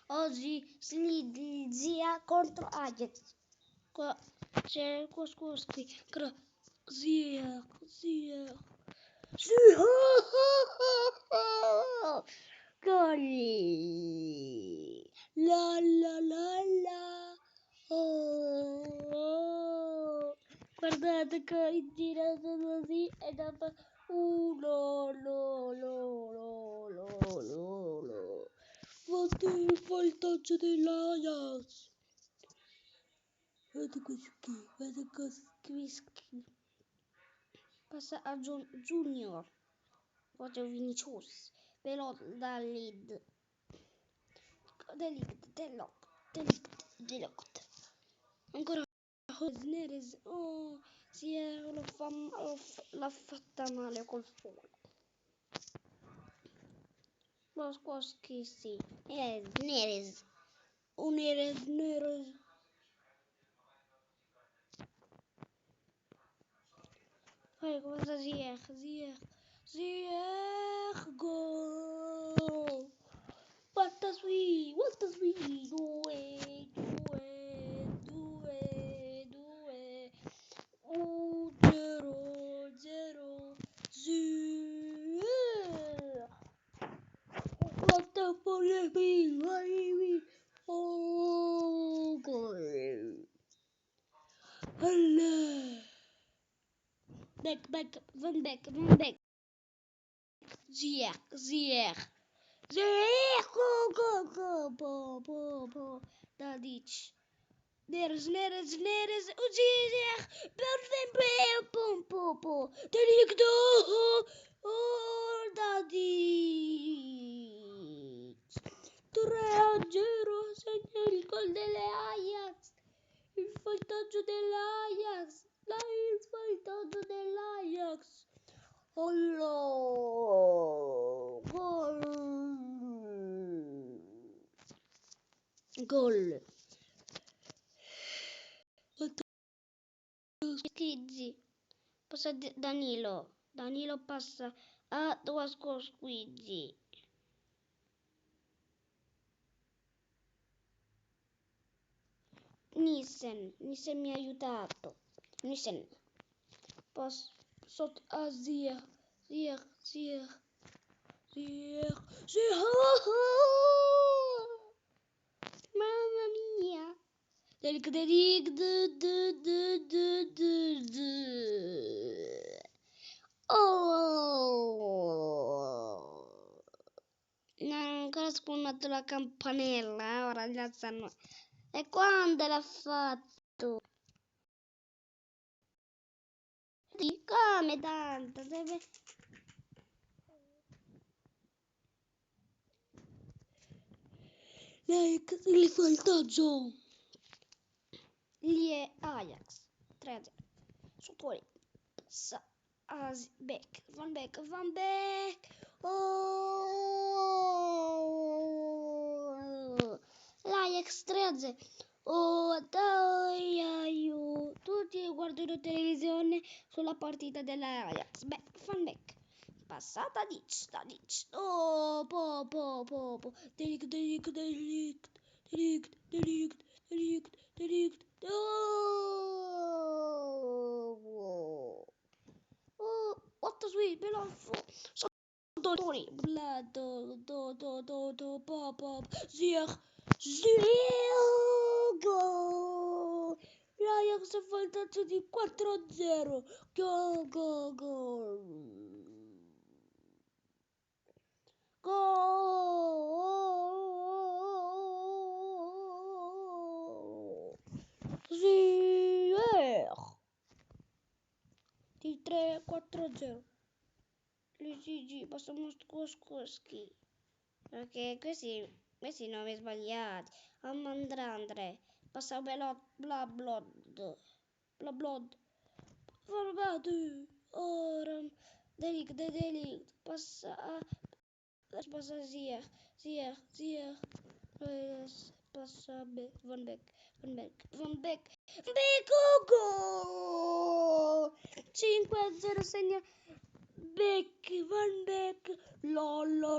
Oggi Slizia contro Ajax. Qua c'è qualcosa qui. Zia. Gol. La la la la. Oh. Guardate che è girato così e dopo no. Fate il vantaggio dell'Ajax. Guarda questo qui. Passa a Junior. Guarda Vinicius. Veloce da lead. Delict. Ancora Neres. Oh, l'ha fatta male col fuoco. Boskowski sì. Neres. Neres. Poi cosa Ziyech. Gol. What a sweet. 0. What a funny. Oh, gol. Allah. Back. Van Beek. Ziyech. Go. Tadic. Neres. Ziyech. Pom. Delict. Oh, Tadic. 3-0. Segna il gol delle Ajax. Il vantaggio dell'Ajax. Gol. Schizzi. Passa Danilo. Danilo passa a Duasco Squizzi. Nissen mi ha aiutato. Passo sotto a Ziyech. Mamma mia. Delict. Oh. Non ha ancora suonato la campanella. Ora gli alzano. E quando l'ha fatto? Di come tanto? Deve... il vantaggio. Lì è Ajax 3-0. Sottori. Passa Beck. Van Beek. Oh! L'Ajax 3-0. Oh, dai, aiuto. Tutti guardano televisione sulla partita dell'Ajax. Van Beek. Passata Tadic. Oh, po. Delict. Oh, what a sweet belafo. Sottori. Po. Ziyech. Gol. L'Ajax ha vantaggio di 4-0. Gol. Ziyech di 3-4-0. GG, passiamo Skowski. Perché questi nomi sbagliati. Ammandrandre. Passa Blablod. Formati. Ora. Delict. Passa Ziyech. Passa Van Beek. Gol! 5-0 segna Van Beek. Lollo.